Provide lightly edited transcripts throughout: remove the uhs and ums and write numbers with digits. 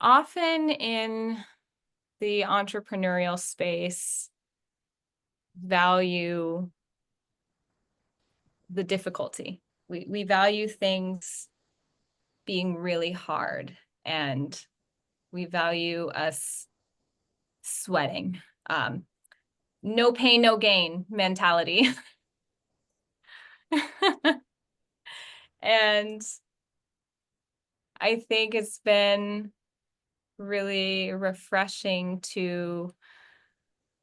often in the entrepreneurial space, value the difficulty. We value things being really hard, and we value us sweating. No pain, no gain mentality. And I think it's been really refreshing to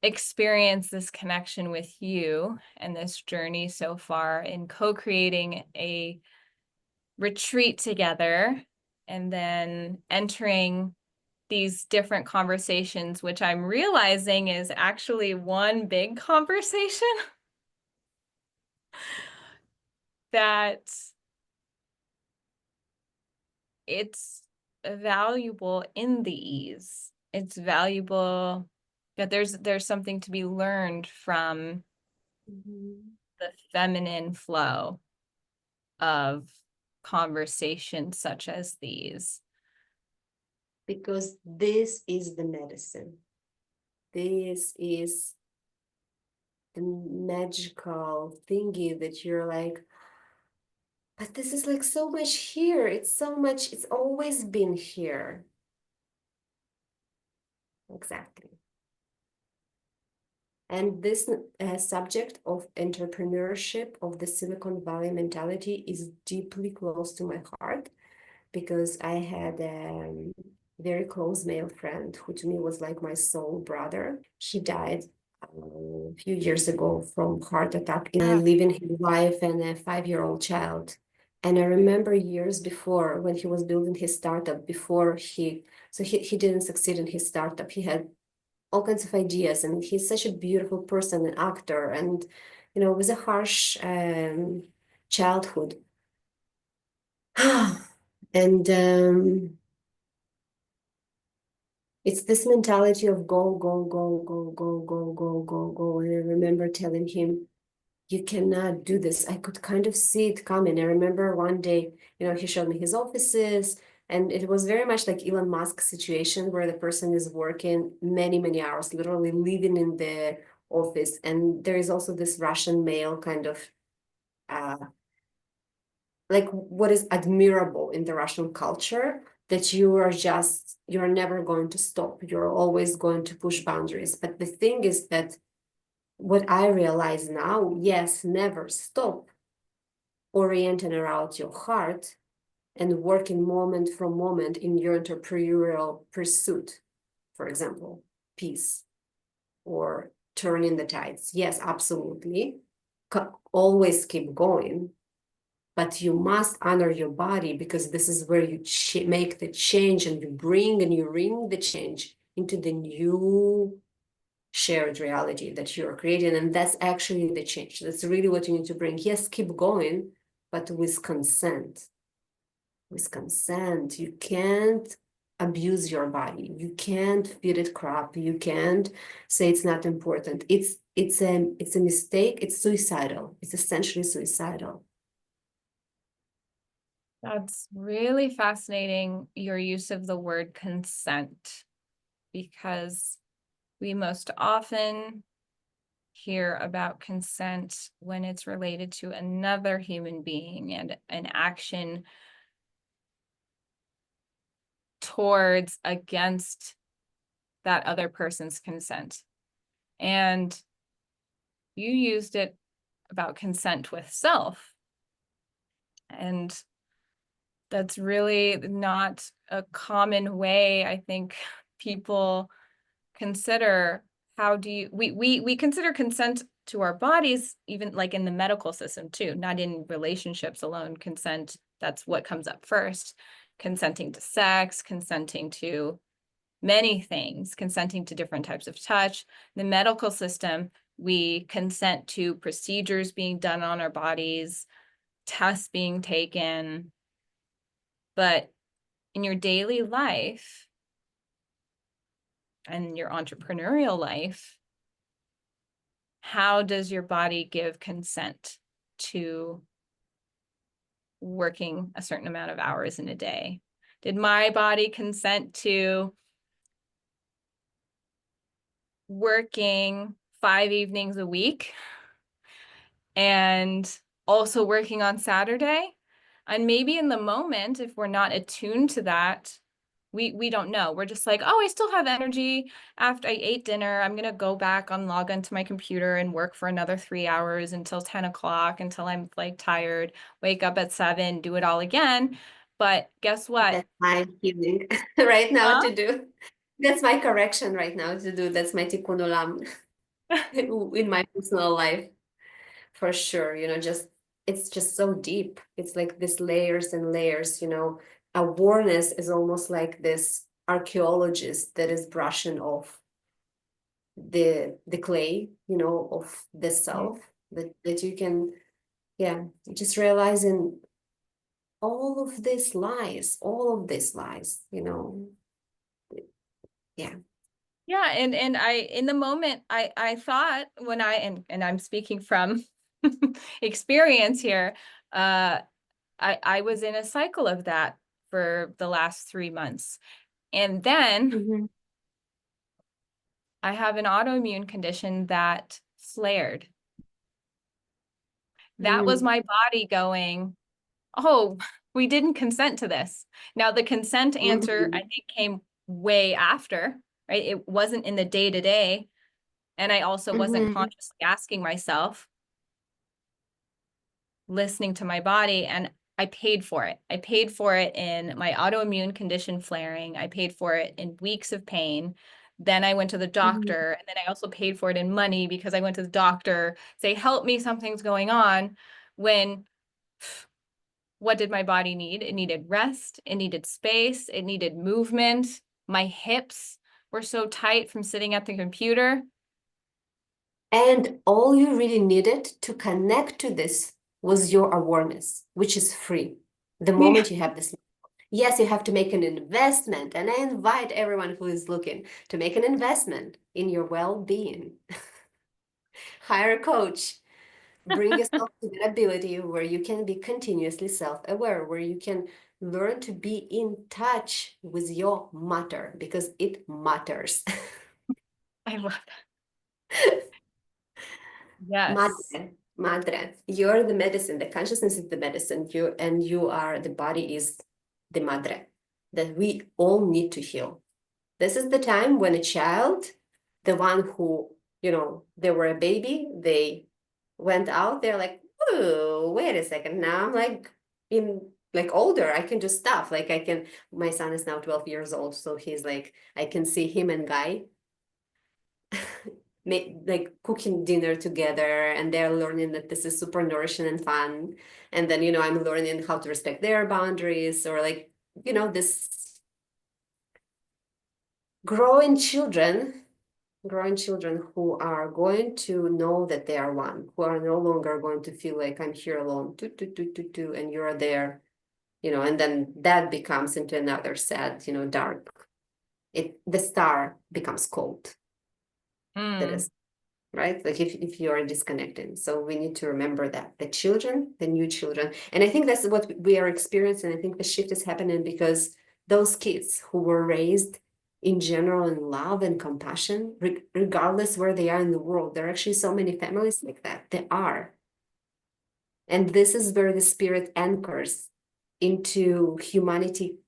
experience this connection with you and this journey so far in co-creating a retreat together and then entering these different conversations, which I'm realizing is actually one big conversation that it's valuable in the ease. It's valuable that there's something to be learned from the feminine flow of conversations such as these. Because this is the medicine. This is the magical thingy that you're like, but this is like so much here. It's so much, it's always been here. Exactly. And this subject of entrepreneurship, of the Silicon Valley mentality is deeply close to my heart because I had a very close male friend who to me was like my soul brother. He died a few years ago from heart attack, leaving his wife and a 5-year-old child. And I remember years before when he was building his startup, he didn't succeed in his startup. He had all kinds of ideas, and he's such a beautiful person, an actor, and it was a harsh childhood. And it's this mentality of go, go, go, go, go, go, go, go, go. And I remember telling him, you cannot do this. I could kind of see it coming. I remember one day, he showed me his offices, and it was very much like Elon Musk situation where the person is working many, many hours, literally living in the office. And there is also this Russian male kind of like what is admirable in the Russian culture, that you're never going to stop. You're always going to push boundaries. But the thing is that what I realize now, yes, never stop orienting around your heart and working moment from moment in your entrepreneurial pursuit, for example, peace or turning the tides. Yes, absolutely. Always keep going, but you must honor your body because this is where you make the change and you ring the change into the new shared reality that you're creating. And that's actually the change. That's really what you need to bring. Yes, keep going, but with consent. With consent. You can't abuse your body. You can't feed it crap. You can't say it's not important. It's a mistake. It's suicidal. It's essentially suicidal. That's really fascinating, your use of the word consent, because we most often hear about consent when it's related to another human being and an action towards against that other person's consent. And you used it about consent with self. And that's really not a common way, I think, people consider we consider consent to our bodies, even like in the medical system too, not in relationships alone. Consent, that's what comes up first. Consenting to sex, consenting to many things, consenting to different types of touch. The medical system, we consent to procedures being done on our bodies, tests being taken. But in your daily life and your entrepreneurial life, how does your body give consent to working a certain amount of hours in a day? Did my body consent to working 5 evenings a week and also working on Saturday? And maybe in the moment, if we're not attuned to that, we don't know. We're just like, oh, I still have energy after I ate dinner. I'm gonna go back on log onto my computer and work for another 3 hours until 10 o'clock until I'm like tired, wake up at 7, do it all again. But guess what? That's my healing right now Huh? to do. That's my correction right now to do. That's my tikkun olam in my personal life. For sure, just it's just so deep. It's like this layers and layers, Awareness is almost like this archaeologist that is brushing off the clay, of the self that you can, yeah, just realizing all of these lies, yeah. Yeah, and I in the moment I thought when and I'm speaking from experience here, I was in a cycle of that for the last 3 months. And then Mhm. I have an autoimmune condition that flared. That was Mm. my body going, oh, we didn't consent to this. Now, the consent answer, I Mhm. think, came way after, right? It wasn't in the day to day. And I also wasn't Mhm. consciously asking myself, listening to my body, and I paid for it. I paid for it in my autoimmune condition flaring. I paid for it in weeks of pain. Then I went to the Mhm. doctor, and then I also paid for it in money because I went to the doctor, say, help me, something's going on. When what did my body need? It needed rest, it needed space, it needed movement. My hips were so tight from sitting at the computer. And all you really needed to connect to this was your awareness, which is free. The moment you have this, yes, you have to make an investment. And I invite everyone who is looking to make an investment in your well-being. Hire a coach. Bring yourself to that ability where you can be continuously self-aware, where you can learn to be in touch with your matter because it matters. I love that. Yes. Madre, madre, you're the medicine. The consciousness is the medicine. You are the body is the madre that we all need to heal. This is the time when a child, the one who, they were a baby, they went out, they're like, oh, wait a second. Now I'm like in like older. I can do stuff. Like my son is now 12 years old, so he's like, I can see him and Guy make like cooking dinner together, and they're learning that this is super nourishing and fun. And then I'm learning how to respect their boundaries, or like this growing children growing children who are going to know that they are one, who are no longer going to feel like I'm here alone, and you're there, and then that becomes into another sad, dark. The star becomes cold. That Mm. is right? Like if you are disconnecting. So we need to remember that the children, the new children, and I think that's what we are experiencing. I think the shift is happening because those kids who were raised in general in love and compassion, regardless where they are in the world, there are actually so many families like that. There are. And this is where the spirit anchors into humanity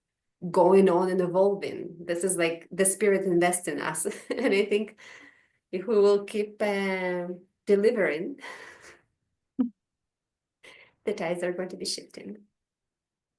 going on and evolving. This is like the spirit invests in us. And I think if we will keep delivering, the tides are going to be shifting.